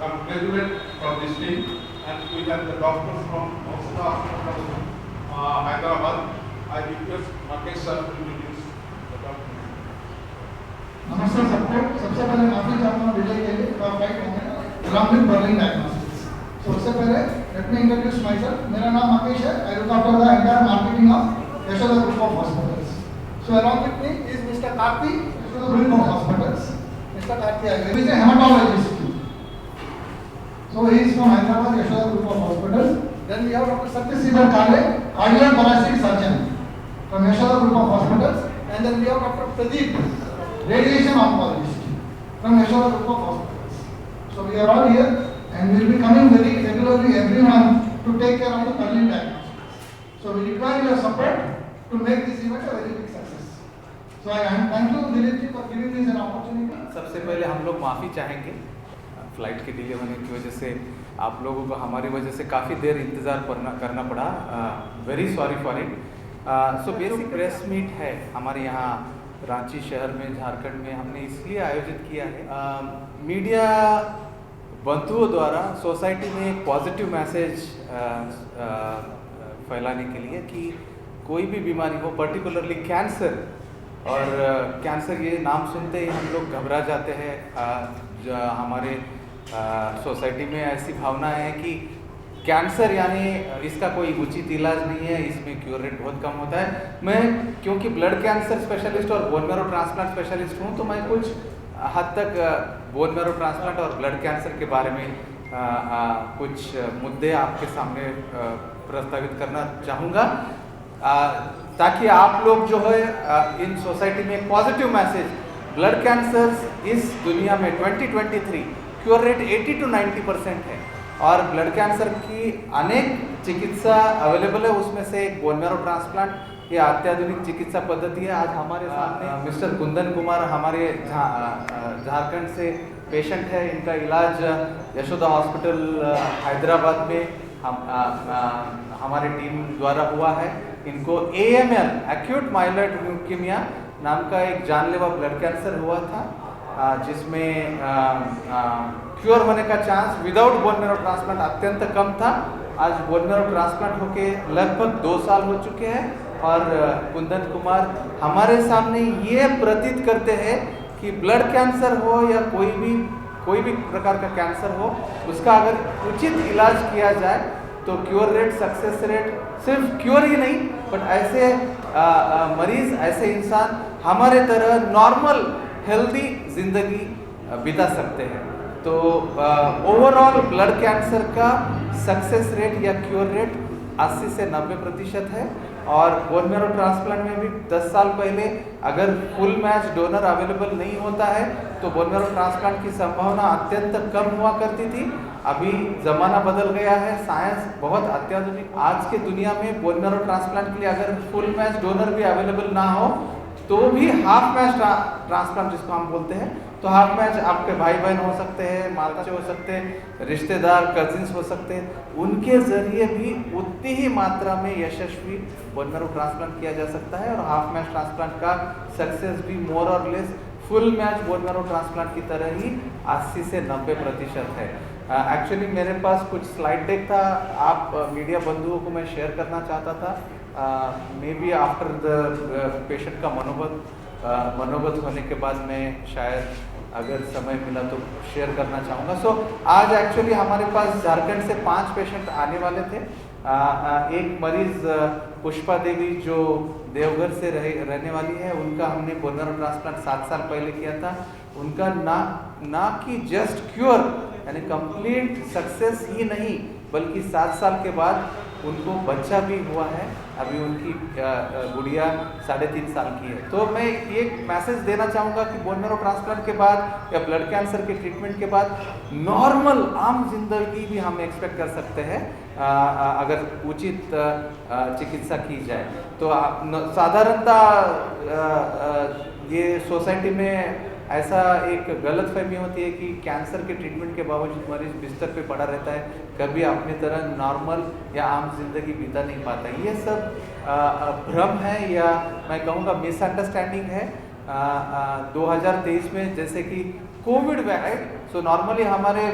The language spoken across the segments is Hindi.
graduate from this team, and we have the doctors from Austin Hospital, Hyderabad. I request Rakesh sir to introduce the doctor. नमस्कार सबको। सबसे पहले माफी चाहता हूँ डिले के लिए, flight along with Berlin Diagnostics. So सबसे पहले let me introduce myself. मेरा नाम राकेश है. I look after the entire marketing of Yashoda Group of Hospitals. So along with me is Mr. Karthi, Yashoda Group of Hospitals. Mr. Karthi he is a hematologist. So he is from Hyderabad, Yashoda Group of Hospitals. Then we have Dr. Satyasridhar Kale, cardiothoracic surgeon from Yashoda Group of Hospitals. And then we have Dr. Pradeep, radiation oncologist from Yashoda Group of Hospitals. So we are all here and we will be coming very regularly every month to take care of the Berlin Diagnostics. So we require your support to make this event a very big success. So I thank you Dilip ji for giving me an opportunity. सबसे पहले हम लोग माफ़ी चाहेंगे फ़्लाइट के डिले होने की वजह से आप लोगों को हमारी वजह से काफ़ी देर इंतज़ार करना पड़ा। Very sorry for it. So basic press meet है हमारे यहाँ रांची शहर में, झारखंड में हमने इसलिए आयोजित किया है मीडिया बंधुओं द्वारा सोसाइटी में एक पॉजिटिव मैसेज फैलाने के लिए कि कोई भी बीमारी हो, पर्टिकुलरली कैंसर, और कैंसर ये नाम सुनते ही हम लोग घबरा जाते हैं। हमारे सोसाइटी में ऐसी भावना है कि कैंसर यानी इसका कोई उचित इलाज नहीं है, इसमें क्योर रेट बहुत कम होता है। मैं क्योंकि ब्लड कैंसर स्पेशलिस्ट और बोन मैरो ट्रांसप्लांट स्पेशलिस्ट हूँ, तो मैं कुछ हद तक बोन मैरो ट्रांसप्लांट और ब्लड कैंसर के बारे में कुछ मुद्दे आपके सामने प्रस्तावित करना चाहूँगा, ताकि आप लोग जो है इन सोसाइटी में पॉजिटिव मैसेज, ब्लड कैंसर इस दुनिया में 2023 क्योर रेट 80 to 90% है और ब्लड कैंसर की अनेक चिकित्सा अवेलेबल है, उसमें से एक बोन मैरो ट्रांसप्लांट ये अत्याधुनिक चिकित्सा पद्धति है। आज हमारे सामने मिस्टर कुंदन कुमार हमारे झारखंड से पेशेंट है। इनका इलाज यशोदा हॉस्पिटल हैदराबाद में हमारी टीम द्वारा हुआ है। इनको AML एक्यूट माइलॉइड ल्यूकेमिया नाम का एक जानलेवा ब्लड कैंसर हुआ था, जिसमें क्योर होने का chance without bone marrow transplant अत्यंत कम था। आज बोन मैरो ट्रांसप्लांट होके लगभग 2 साल हो चुके हैं और कुंदन कुमार हमारे सामने ये प्रतीत करते हैं कि ब्लड कैंसर हो या कोई भी प्रकार का कैंसर हो, उसका अगर उचित इलाज किया जाए तो क्योर रेट, सक्सेस रेट, सिर्फ क्योर ही नहीं बट ऐसे मरीज, ऐसे इंसान हमारे तरह नॉर्मल हेल्दी जिंदगी बिता सकते हैं। तो ओवरऑल ब्लड कैंसर का सक्सेस रेट या क्योर रेट 80 से 90% है और बोन मैरो ट्रांसप्लांट में भी 10 साल पहले अगर फुल मैच डोनर अवेलेबल नहीं होता है तो बोन मैरो ट्रांसप्लांट की संभावना अत्यंत कम हुआ करती थी। अभी ज़माना बदल गया है, साइंस बहुत अत्याधुनिक। आज के दुनिया में बोन मैरो ट्रांसप्लांट के लिए अगर फुल मैच डोनर भी अवेलेबल ना हो तो भी हाफ मैच ट्रांसप्लांट जिसको हम बोलते हैं, तो हाफ मैच आपके भाई बहन हो सकते हैं, माता हो सकते हैं, रिश्तेदार, कजिन्स हो सकते हैं, उनके जरिए भी उतनी ही मात्रा में यशस्वी बोन मैरो ट्रांसप्लांट किया जा सकता है और हाफ मैच ट्रांसप्लांट का सक्सेस भी मोर और less full match bone marrow transplant की तरह ही 80 से 90% है। एक्चुअली मेरे पास कुछ स्लाइड डेक था, आप मीडिया बंधुओं को मैं शेयर करना चाहता था। May be after the patient का मनोगत होने के बाद मैं शायद अगर समय मिला तो शेयर करना चाहूँगा। सो आज एक्चुअली हमारे पास झारखंड से 5 पेशेंट आने वाले थे। एक मरीज पुष्पा देवी जो देवघर से रहने वाली है, उनका हमने बोन मैरो ट्रांसप्लांट 7 साल पहले किया था। उनका ना कि जस्ट क्योर यानी कंप्लीट सक्सेस ही नहीं बल्कि 7 साल के बाद उनको बच्चा भी हुआ है। अभी उनकी गुड़िया 3.5 साल की है। तो मैं ये मैसेज देना चाहूँगा कि बोन मैरो ट्रांसप्लांट के बाद या ब्लड कैंसर के ट्रीटमेंट के बाद नॉर्मल आम जिंदगी भी हम एक्सपेक्ट कर सकते हैं अगर उचित चिकित्सा की जाए। तो साधारणतः ये सोसाइटी में ऐसा एक गलत फहमी होती है कि कैंसर के ट्रीटमेंट के बावजूद मरीज बिस्तर पे पड़ा रहता है, कभी अपनी तरह नॉर्मल या आम जिंदगी बिता नहीं पाता। ये सब भ्रम है या मैं कहूँगा मिसअंडरस्टैंडिंग है। 2023 में जैसे कि कोविड वैक्सीन, सो नॉर्मली हमारे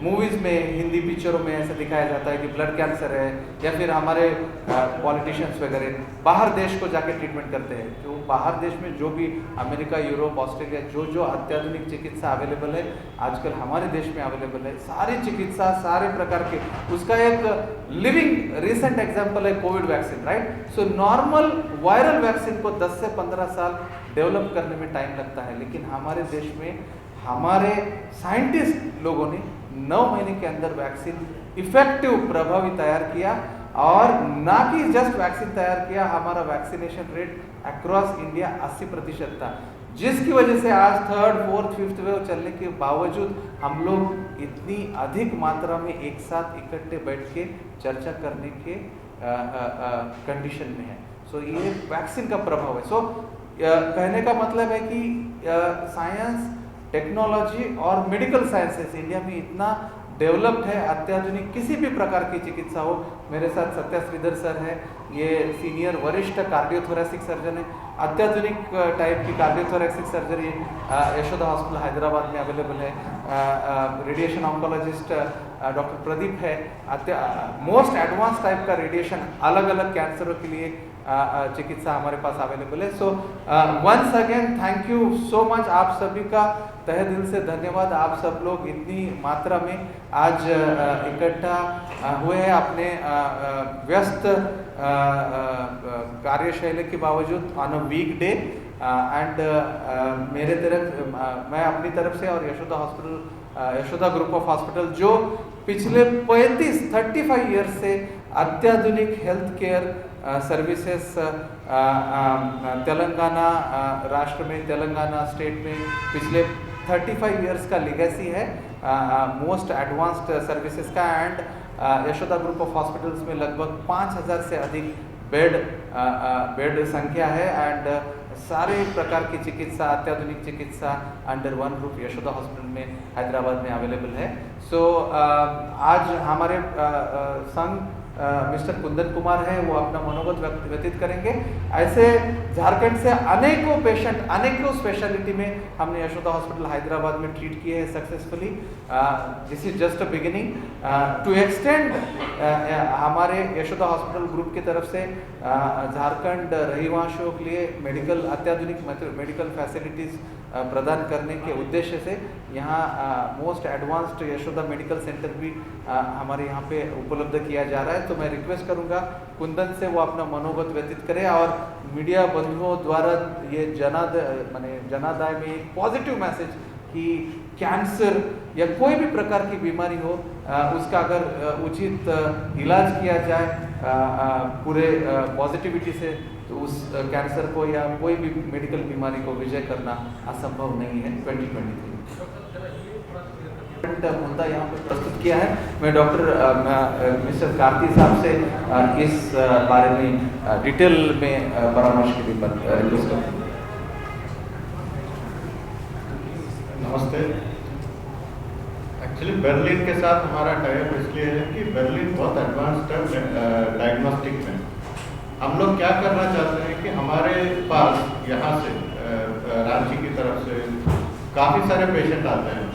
मूवीज़ में, हिंदी पिक्चरों में ऐसा दिखाया जाता है कि ब्लड कैंसर है, या फिर हमारे पॉलिटिशियंस वगैरह बाहर देश को जाके ट्रीटमेंट करते हैं। तो बाहर देश में जो भी अमेरिका, यूरोप, ऑस्ट्रेलिया जो अत्याधुनिक चिकित्सा अवेलेबल है आजकल हमारे देश में अवेलेबल है, सारी चिकित्सा सारे प्रकार के, उसका एक लिविंग रिसेंट एग्जाम्पल है Covid vaccine, right. So normal viral vaccine को 10 से 15 साल डेवलप करने में टाइम लगता है, लेकिन हमारे देश में हमारे साइंटिस्ट लोगों ने 9 महीने के अंदर वैक्सीन इफेक्टिव, प्रभावी तैयार किया। और ना कि जस्ट वैक्सीन तैयार किया, हमारा वैक्सीनेशन रेट अक्रॉस इंडिया 80% था, जिसकी वजह से आज 3rd, 4th, 5th वेव चलने के बावजूद हम लोग इतनी अधिक मात्रा में एक साथ इकट्ठे बैठ के चर्चा करने के कंडीशन में है। सो ये वैक्सीन का प्रभाव है। सो कहने का मतलब है कि साइंस, टेक्नोलॉजी और मेडिकल साइंसेस इंडिया में इतना डेवलप्ड है, अत्याधुनिक किसी भी प्रकार की चिकित्सा हो। मेरे साथ सत्या श्रीधर सर है, ये सीनियर वरिष्ठ कार्डियोथोरेसिक सर्जन है, अत्याधुनिक टाइप की cardiothoracic surgery Yashoda hospital Hyderabad में अवेलेबल है। रेडिएशन ऑन्कोलॉजिस्ट डॉक्टर प्रदीप है, मोस्ट एडवांस टाइप का रेडिएशन अलग अलग कैंसरों के लिए चिकित्सा हमारे पास अवेलेबल है। So once again thank you so much, आप सभी का तहे दिल से धन्यवाद। आप सब लोग इतनी मात्रा में आज इकट्ठा हुए हैं अपने व्यस्त कार्यशैली के बावजूद on a weekday. And मेरे तरफ मैं अपनी तरफ से और Yashoda hospital, Yashoda group of hospital जो पिछले 35 ईयर्स से अत्याधुनिक हेल्थ केयर सर्विसेज तेलंगाना राष्ट्र में, तेलंगाना स्टेट में पिछले 35 ईयर्स का लेगेसी है मोस्ट एडवांस्ड सर्विसेज का। And Yashoda group of hospitals में लगभग 5000 से अधिक बेड संख्या है। एंड सारे प्रकार की चिकित्सा, अत्याधुनिक चिकित्सा under one roof Yashoda hospital में हैदराबाद में अवेलेबल है। सो आज हमारे संघ मिस्टर कुंदन कुमार है, वो अपना मनोगत व्यतीत करेंगे। ऐसे झारखंड से अनेकों पेशेंट, अनेकों स्पेशलिटी में हमने यशोदा हॉस्पिटल हैदराबाद में ट्रीट किए हैं successfully. This is just a beginning to extend. हमारे यशोदा हॉस्पिटल ग्रुप की तरफ से झारखंड रहिवासियों के लिए मेडिकल, अत्याधुनिक मेडिकल फैसिलिटीज़ प्रदान करने के उद्देश्य से यहाँ most advanced Yashoda medical centre भी हमारे यहाँ पे उपलब्ध किया जा रहा है। तो मैं रिक्वेस्ट करूँगा कुंदन से वो अपना मनोगत व्यतीत करें और मीडिया बंधुओं द्वारा ये जनादाय में एक पॉजिटिव मैसेज कि कैंसर या कोई भी प्रकार की बीमारी हो, उसका अगर उचित इलाज किया जाए पूरे पॉजिटिविटी से, तो उस कैंसर को या कोई भी मेडिकल बीमारी को विजय करना असंभव नहीं है। 2023 मुद्दा यहाँ पर प्रस्तुत किया है। मैं डॉक्टर मिस्टर कार्ती साहब से इस बारे में डिटेल में परामर्श के लिए रिक्वेस्ट करता हूँ। नमस्ते। एक्चुअली बर्लिन के साथ हमारा टाइप इसलिए है कि बर्लिन बहुत एडवांस्ड है डायग्नोस्टिक में। हम लोग क्या करना चाहते हैं कि हमारे पास यहाँ से रांची की तरफ से काफ़ी सारे पेशेंट आते हैं,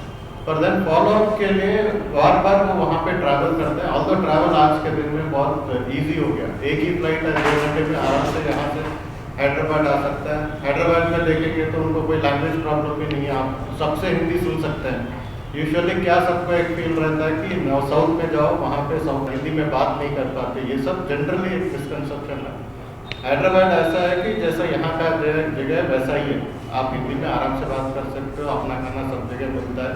पर देन फॉलोअप के लिए बार बार वो वहाँ पे ट्रैवल करते हैं। ऑल्दो ट्रैवल आज के दिन में बहुत इजी हो गया, एक ही फ्लाइट है, 2 घंटे में आराम से यहाँ से हैदराबाद आ सकता है। हैदराबाद में देखेंगे तो उनको कोई लैंग्वेज प्रॉब्लम भी नहीं है, आप सबसे हिंदी सुन सकते हैं। यूजुअली क्या सबको एक फील रहता है कि साउथ में जाओ, वहाँ पे साउथ हिंदी में बात नहीं कर पाते, ये सब जनरली एक मिसकंसेप्शन है। हैदराबाद ऐसा है कि जैसा यहाँ का जगह वैसा ही है, आप हिंदी में आराम से बात कर सकते हो, अपना खाना सब जगह मिलता है,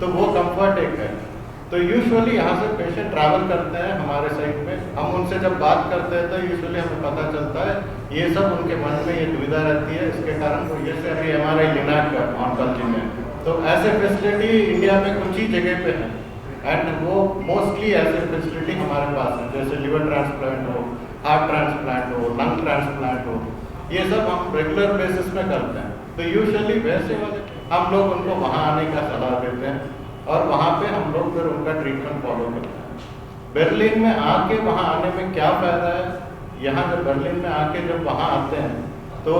तो वो कंफर्ट एक है। तो यूजुअली यहाँ से पेशेंट ट्रैवल करते हैं हमारे साइड में, हम उनसे जब बात करते हैं तो यूजुअली हमें पता चलता है ये सब उनके मन में ये दुविधा रहती है, इसके कारण वो ये से अभी हमारे लिनाक ऑन्कोलॉजी में, तो ऐसे फैसिलिटी इंडिया में कुछ ही जगह पे है। एंड वो मोस्टली ऐसे फैसिलिटी हमारे पास है, जैसे लिवर ट्रांसप्लांट हो, हार्ट ट्रांसप्लांट हो, लंग ट्रांसप्लांट हो, ये सब हम रेगुलर बेसिस में करते हैं। तो यूजुअली वैसे हम लोग उनको वहाँ आने का सलाह देते हैं और वहाँ पे हम लोग फिर उनका ट्रीटमेंट फॉलो करते हैं। बर्लिन में आके वहाँ आने में क्या फ़ायदा है, यहाँ जब बर्लिन में आके जब वहाँ आते हैं तो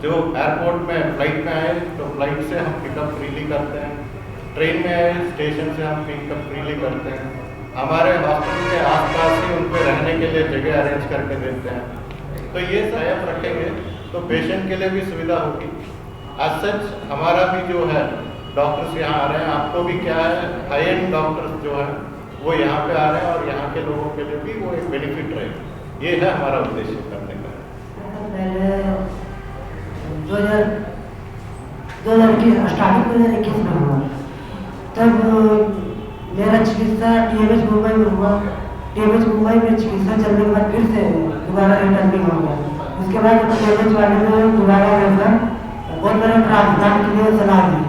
जो एयरपोर्ट में फ़्लाइट में आए तो फ्लाइट से हम पिकअप फ्रीली करते हैं, ट्रेन में आए स्टेशन से हम पिकअप फ्रीली करते हैं। हमारे हॉस्पिटल के आसपास ही उन पे रहने के लिए जगह अरेंज करके देते हैं। तो ये टाइप रखेंगे तो पेशेंट के लिए भी सुविधा होगी। एज सच हमारा भी जो है डॉक्टर्स यहाँ आ रहे हैं, आपको भी क्या है हाई एंड डॉक्टर्स जो है वो यहाँ पे आ रहे हैं और यहाँ के लोगों के लिए भी वो एक बेनिफिट रहेगा। ये है हमारा उद्देश्य करने का। पहले 2021 स्टार्टिंग 2021 में हुआ, तब मेरा चिकित्सा TMH मुंबई में हुआ। TMH मुंबई में चिकित्सा चलने के बाद फिर से दोबारा रिटर्निंग हो गया। उसके बाद TMH वाले ने दोबारा रेफर बोन मैरो ट्रांसप्लांट के लिए सलाह दी।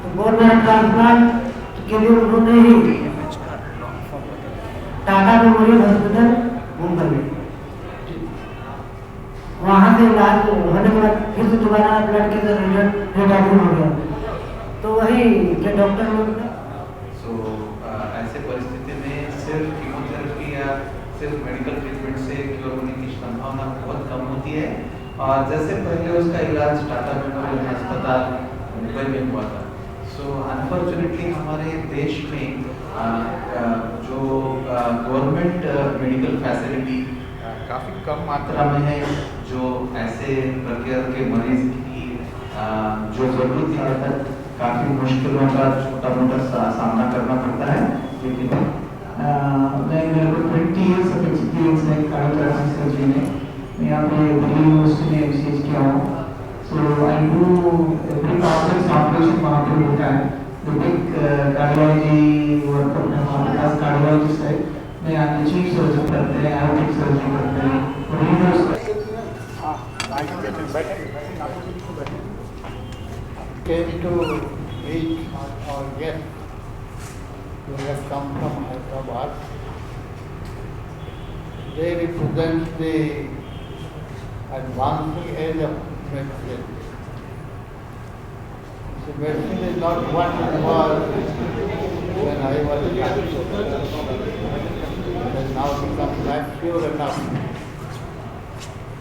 तो बोन मैरो ट्रांसप्लांट के लिए उन्होंने ही टाटा मेमोरियल हॉस्पिटल मुंबई में वहाँ से इलाज होने के बाद फिर से दोबारा ब्लड के रिटर्निंग हो गया। तो वही के डॉक्टर लोग ऐसे परिस्थिति में सिर्फ कीमोथेरेपी या सिर्फ मेडिकल ट्रीटमेंट से क्योर होने की संभावना बहुत कम होती है। और जैसे पहले उसका इलाज टाटा मेमोरियल अस्पताल मुंबई में हुआ था। सो अनफॉर्चुनेटली हमारे देश में जो गवर्नमेंट मेडिकल फैसिलिटी काफ़ी कम मात्रा में है, जो ऐसे प्रकार के मरीज की जो ज़रूरत है तक काफ़ी मुश्किलों का छोटा मोटा सामना करना पड़ता है। लेकिन मैं मेरे को 20 years of experience है कार्डियोथोरैसिक सर्जरी में। मैं यहाँ पे दिल्ली यूनिवर्सिटी में MCH किया हूँ। So I do every complex operation वहाँ पे होता है। जो बिग कार्डियोलॉजी वर्क अपने हमारे पास कार्डियोलॉजिस्ट है, मैं यहाँ चीफ सर्जन करते हैं, आयोटिक सर्जरी करते हैं। Came to meet our guests who have come from Hyderabad. They represent the advancing age of medicine. The medicine is not what it was when I was young. It has now become mature enough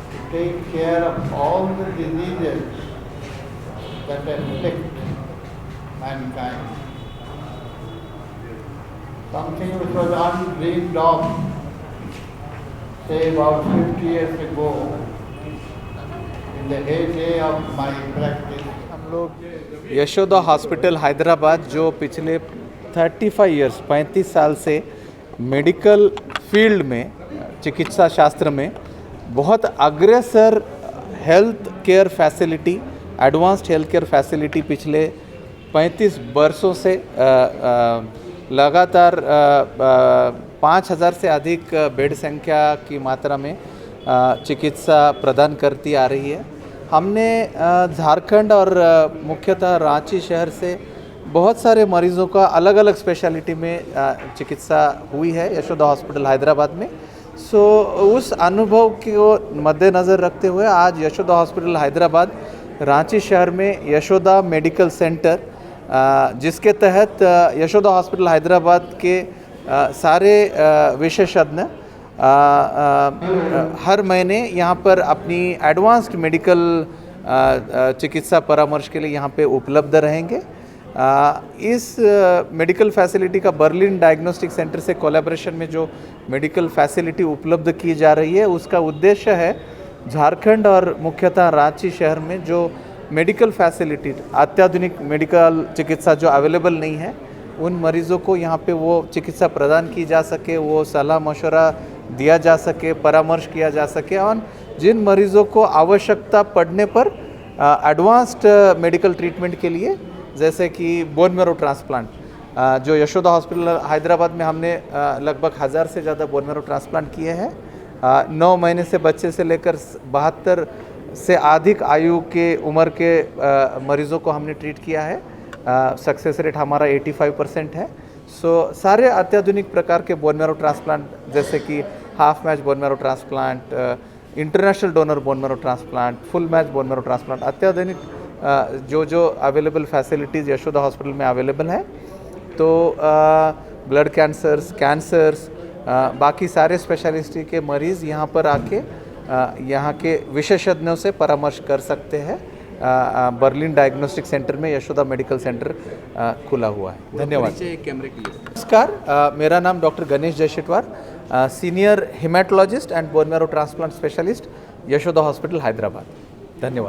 to take care of all the diseases that afflict mankind. Something which was undreamed of, say about 50 years ago, in the heyday of my practice. हम लोग यशोदा हॉस्पिटल हैदराबाद जो पिछले 35 साल से मेडिकल फील्ड में चिकित्सा शास्त्र में बहुत अग्रसर health care facility, advanced health care facility पिछले 35 वर्षों से लगातार 5000 से अधिक बेड संख्या की मात्रा में चिकित्सा प्रदान करती आ रही है। हमने झारखंड और मुख्यतः रांची शहर से बहुत सारे मरीज़ों का अलग अलग स्पेशलिटी में चिकित्सा हुई है यशोदा हॉस्पिटल हैदराबाद में। सो उस अनुभव को मद्देनज़र रखते हुए आज यशोदा हॉस्पिटल हैदराबाद रांची शहर में यशोदा मेडिकल सेंटर, जिसके तहत यशोदा हॉस्पिटल हैदराबाद के सारे विशेषज्ञ हर महीने यहाँ पर अपनी एडवांस्ड मेडिकल चिकित्सा परामर्श के लिए यहाँ पे उपलब्ध रहेंगे। इस मेडिकल फैसिलिटी का बर्लिन डायग्नोस्टिक सेंटर से कोलैबोरेशन में जो मेडिकल फैसिलिटी उपलब्ध की जा रही है, उसका उद्देश्य है झारखंड और मुख्यतः रांची शहर में जो मेडिकल फैसिलिटी, अत्याधुनिक मेडिकल चिकित्सा जो अवेलेबल नहीं है, उन मरीज़ों को यहाँ पे वो चिकित्सा प्रदान की जा सके, वो सलाह मशवरा दिया जा सके, परामर्श किया जा सके। और जिन मरीज़ों को आवश्यकता पड़ने पर एडवांस्ड मेडिकल ट्रीटमेंट के लिए, जैसे कि बोन मैरो ट्रांसप्लांट, जो यशोदा हॉस्पिटल हैदराबाद में हमने लगभग 1000 से ज़्यादा बोन मैरो ट्रांसप्लांट किए हैं। 9 महीने से बच्चे से लेकर 72 से अधिक आयु के उम्र के मरीज़ों को हमने ट्रीट किया है। सक्सेस रेट हमारा 85% है। सो सारे अत्याधुनिक प्रकार के बोन मैरो ट्रांसप्लांट, जैसे कि half match bone marrow transplant, international donor bone marrow transplant, full match bone marrow transplant, अत्याधुनिक जो अवेलेबल फैसिलिटीज़ यशोदा हॉस्पिटल में अवेलेबल है। तो ब्लड कैंसर्स, बाकी सारे स्पेशलिटी के मरीज़ यहाँ पर आके यहाँ के विशेषज्ञों से परामर्श कर सकते हैं बर्लिन डायग्नोस्टिक सेंटर में यशोदा मेडिकल सेंटर खुला हुआ है। धन्यवाद। कैमरे के लिए नमस्कार, मेरा नाम doctor Ganesh Jayshetwar, senior haematologist and bone marrow transplant specialist, Yashoda hospital Hyderabad. धन्यवाद।